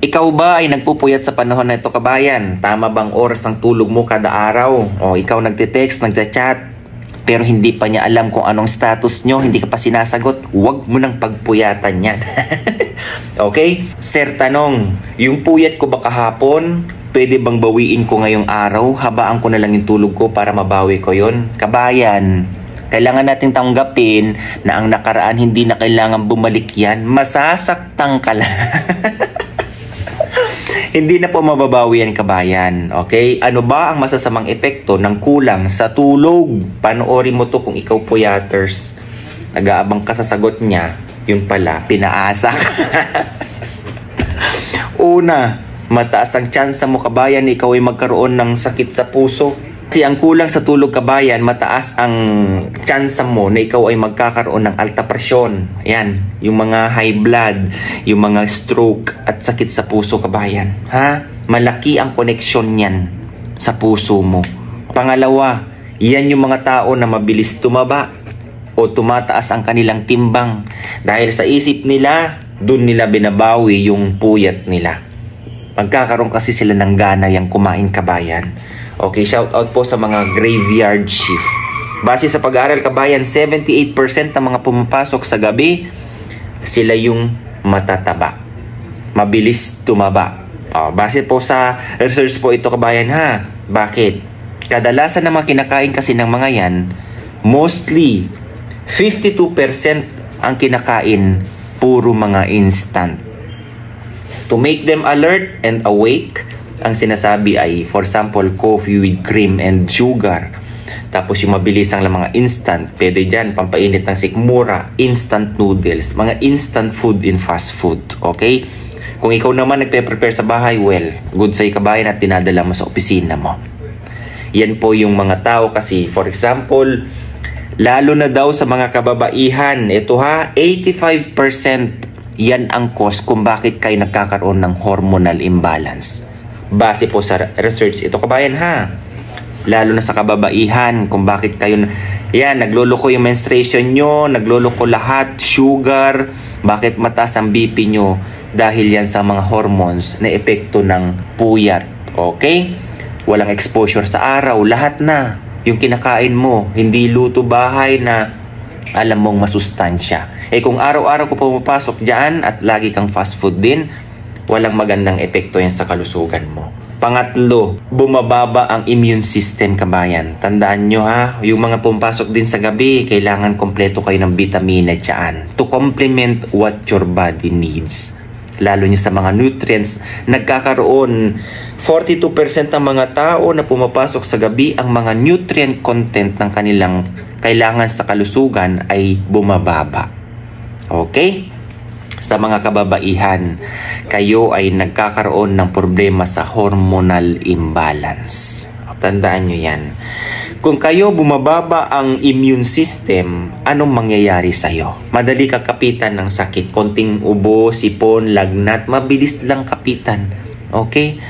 Ikaw ba ay nagpupuyat sa panahon na ito, kabayan? Tama bang oras ng tulog mo kada araw? O ikaw nagte-text, nagte-chat, pero hindi pa niya alam kung anong status nyo, hindi ka pa sinasagot, huwag mo nang pagpuyatan yan. Okay? Sir, tanong, yung puyat ko ba kahapon, pwede bang bawiin ko ngayong araw? Habaan ko na lang yung tulog ko para mabawi ko yon. Kabayan, kailangan nating tanggapin na ang nakaraan hindi na kailangan bumalik yan. Masasaktan ka lang. Hindi na po mababawi yan, kabayan. Okay? Ano ba ang masasamang epekto ng kulang sa tulog? Panoorin mo to kung ikaw puyaters. Nag-aabang ka sa sagot niya. Yun pala, pinaasa. Una, mataas ang tsansa mo, kabayan, ikaw ay magkaroon ng sakit sa puso. Kasi ang kulang sa tulog, kabayan, mataas ang tsansa mo na ikaw ay magkakaroon ng alta presyon. Ayan, yung mga high blood, yung mga stroke at sakit sa puso, kabayan. Ha? Malaki ang koneksyon niyan sa puso mo. Pangalawa, yan yung mga tao na mabilis tumaba o tumataas ang kanilang timbang. Dahil sa isip nila, dun nila binabawi yung puyat nila. Magkakaroon kasi sila ng gana yung kumain, kabayan. Okay, shout out po sa mga graveyard shift. Base sa pag-aaral, kabayan, 78% ng mga pumapasok sa gabi, sila yung matataba. Mabilis tumaba. Base po sa research po ito, kabayan, ha? Bakit? Kadalasan ng mga kinakain kasi ng mga yan, mostly 52% ang kinakain puro mga instant. To make them alert and awake, ang sinasabi ay, for example, coffee with cream and sugar. Tapos yung mabilis ang mga instant, pwede dyan, pampainit ng sikmura, instant noodles, mga instant food in fast food. Okay? Kung ikaw naman nagpe-prepare sa bahay, well, good sa'yo, kabayan, at dinadala mo sa opisina mo. Yan po yung mga tao kasi, for example, lalo na daw sa mga kababaihan, ito ha, 85% yan ang cause kung bakit kayo nagkakaroon ng hormonal imbalance. Base po sa research ito, kabayan, ha? Lalo na sa kababaihan, kung bakit kayo, yan, nagloloko yung menstruation nyo, nagloloko lahat, sugar, bakit mataas ang BP nyo? Dahil yan sa mga hormones na epekto ng puyat. Okay? Walang exposure sa araw, lahat na. Yung kinakain mo, hindi luto bahay na alam mong masustansya. Kung araw-araw ko pumapasok dyan at lagi kang fast food din, walang magandang epekto yan sa kalusugan mo. Pangatlo, bumababa ang immune system, kabayan. Tandaan nyo ha, yung mga pumapasok din sa gabi, kailangan kompleto kayo ng vitamina dyan to complement what your body needs. Lalo nyo sa mga nutrients, nagkakaroon 42% ng mga tao na pumapasok sa gabi, ang mga nutrient content ng kanilang kailangan sa kalusugan ay bumababa. Okay? Sa mga kababaihan, kayo ay nagkakaroon ng problema sa hormonal imbalance. Tandaan nyo yan. Kung kayo bumababa ang immune system, anong mangyayari sa'yo? Madali ka kapitan ng sakit. Konting ubo, sipon, lagnat, mabilis lang kapitan. Okay?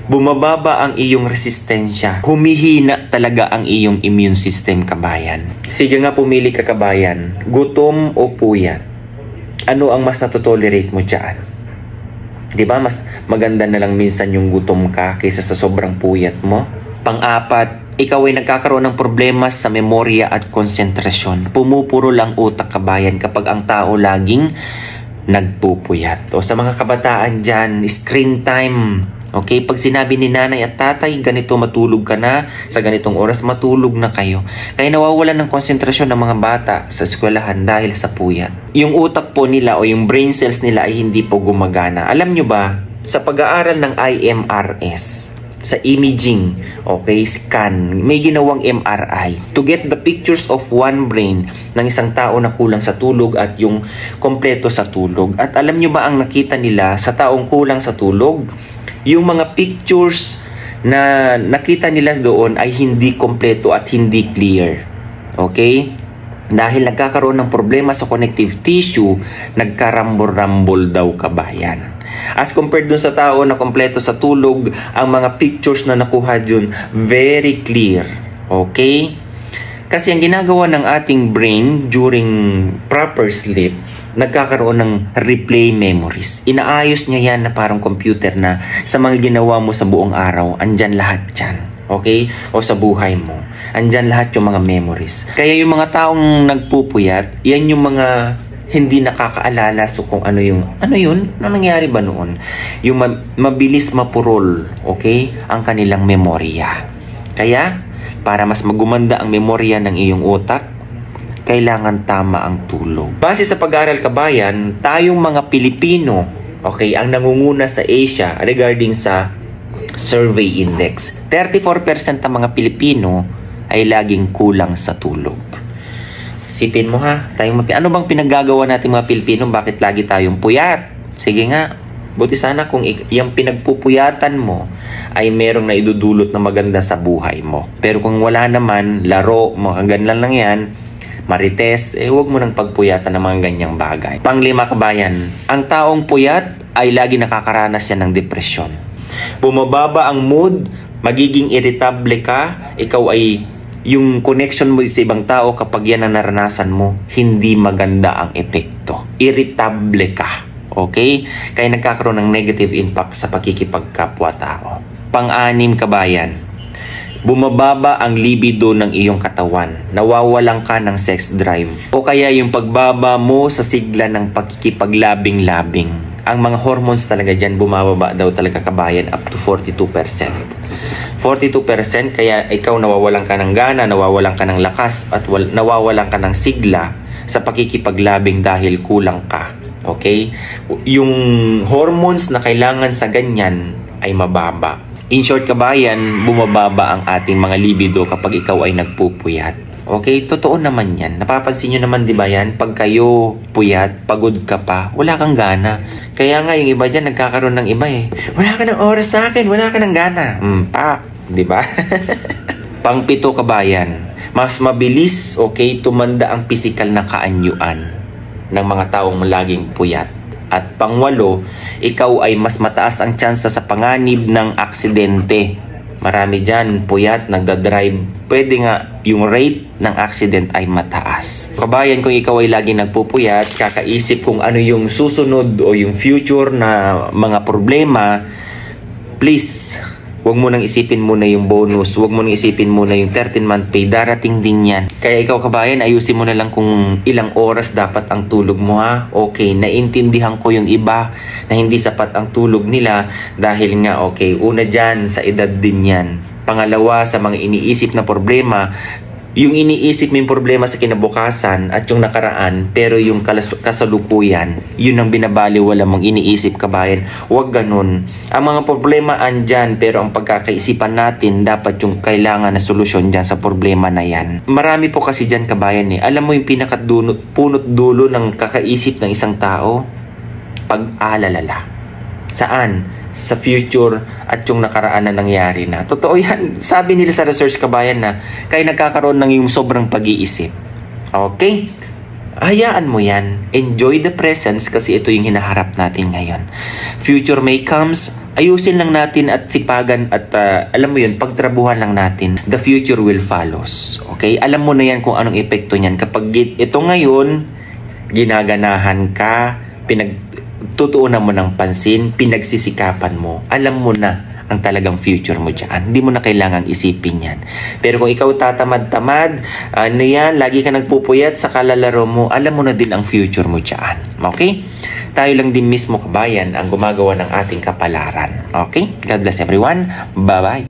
Bumababa ang iyong resistensya. Humihina talaga ang iyong immune system, kabayan. Sige nga, pumili ka, kabayan. Gutom o puyat? Ano ang mas natotolerate mo dyan? Diba mas maganda na lang minsan yung gutom ka kaysa sa sobrang puyat mo? Pang-apat, ikaw ay nagkakaroon ng problema sa memorya at konsentrasyon. Pumupuro lang utak, kabayan, kapag ang tao laging nagpupuyat. O sa mga kabataan dyan, screen time. Okay, pag sinabi ni nanay at tatay, ganito matulog ka na, sa ganitong oras matulog na kayo. Kaya nawawalan ng konsentrasyon ng mga bata sa eskwelahan dahil sa puyat. Yung utak po nila o yung brain cells nila ay hindi po gumagana. Alam nyo ba, sa pag-aaral ng IMRS, sa imaging, okay, scan, may ginawang MRI to get the pictures of one brain ng isang tao na kulang sa tulog at yung kompleto sa tulog. At alam nyo ba ang nakita nila sa taong kulang sa tulog? Yung mga pictures na nakita nila doon ay hindi kompleto at hindi clear. Okay? Dahil nagkakaroon ng problema sa connective tissue, nagkarambol-rambol daw, kabayan. As compared dun sa tao na kompleto sa tulog, ang mga pictures na nakuha dun, very clear. Okay? Kasi ang ginagawa ng ating brain during proper sleep, nagkakaroon ng replay memories. Inaayos niya yan na parang computer na sa mga ginawa mo sa buong araw, andyan lahat yan. Okay? O sa buhay mo. Andyan lahat yung mga memories. Kaya yung mga taong nagpupuyat, yan yung mga hindi nakakaalala so kung ano yun? Ano nangyari ba noon? Yung mabilis mapurol, okay? Ang kanilang memorya. Kaya, para mas magumanda ang memorya ng iyong utak, kailangan tama ang tulog. Base sa pag-aaral kabayan, tayong mga Pilipino, okay, ang nangunguna sa Asia regarding sa survey index. 34% ng mga Pilipino ay laging kulang sa tulog. Sipin mo ha, ano bang pinaggagawa natin mga Pilipino? Bakit lagi tayong puyat? Sige nga, buti sana kung yung pinagpupuyatan mo ay merong naidudulot na maganda sa buhay mo. Pero kung wala naman, laro, mga ganyan lang yan, marites, huwag mo nang pagpuyatan ng mga ganyang bagay. Panglima kabayan, ang taong puyat ay lagi nakakaranas yan ng depresyon. Bumababa ang mood, magiging irritable ka, ikaw ay yung connection mo sa ibang tao kapag yan ang naranasan mo, hindi maganda ang epekto. Irritable ka. Okay? Kaya nagkakaroon ng negative impact sa pakikipagkapwa-tao. Pang-anim kabayan, bumababa ang libido ng iyong katawan. Nawawalan ka ng sex drive. O kaya yung pagbaba mo sa sigla ng pakikipaglabing-labing. Ang mga hormones talaga dyan bumababa daw talaga kabayan up to 42%. 42% kaya ikaw nawawalan ka ng gana, nawawalan ka ng lakas at nawawalan ka ng sigla sa pakikipaglabing dahil kulang ka. Okay? Yung hormones na kailangan sa ganyan ay mababa. In short kabayan, bumababa ang ating mga libido kapag ikaw ay nagpupuyat. Okay? Totoo naman yan. Napapansin nyo naman, di ba yan? Pag kayo puyat, pagod ka pa, wala kang gana. Kaya nga, yung iba dyan, nagkakaroon ng iba eh. Wala ka ng oras sa akin, wala ka ng gana. Di ba? Pang-pito kabayan, mas mabilis, okay, tumanda ang physical na kaanyuan ng mga taong laging puyat. At pangwalo, ikaw ay mas mataas ang tsansa sa panganib ng aksidente. Marami dyan, puyat, nagdadrive. Pwede nga yung rate ng accident ay mataas. Kabayan, kung ikaw ay lagi nagpupuyat, kakaisip kung ano yung susunod o yung future na mga problema, please, huwag mo nang isipin muna yung bonus, huwag mo nang isipin muna yung 13-month pay, darating din yan. Kaya ikaw kabayan, ayusin mo na lang kung ilang oras dapat ang tulog mo ha. Okay, naintindihan ko yung iba na hindi sapat ang tulog nila dahil nga okay, una dyan sa edad din yan. Pangalawa, sa mga iniisip na problema, yung iniisip mo yung problema sa kinabukasan at yung nakaraan, pero yung kasalukuyan, yun ang binabaliwala mong iniisip kabayan. Huwag ganun. Ang mga problema andyan, pero ang pagkakaisipan natin, dapat yung kailangan na solusyon dyan sa problema na yan. Marami po kasi dyan kabayan eh. Alam mo yung punot dulo ng kakaisip ng isang tao? Pag-aalala. Saan? Sa future at yung nakaraan na nangyari na. Totoo yan. Sabi nila sa research kabayan na kaya nagkakaroon ng yung sobrang pag-iisip. Okay? Hayaan mo yan. Enjoy the presence kasi ito yung hinaharap natin ngayon. Future may comes, ayusin lang natin at sipagan at alam mo yun, pagtrabuhan lang natin. The future will follows. Okay? Alam mo na yan kung anong epekto niyan. Kapag ito ngayon, ginaganahan ka, tutuunan mo ng pansin, pinagsisikapan mo, alam mo na ang talagang future mo dyan. Hindi mo na kailangang isipin yan. Pero kung ikaw tatamad-tamad, lagi ka nagpupuyat sa kalalaro mo, alam mo na din ang future mo dyan. Okay? Tayo lang din mismo kabayan ang gumagawa ng ating kapalaran. Okay? God bless everyone. Bye-bye.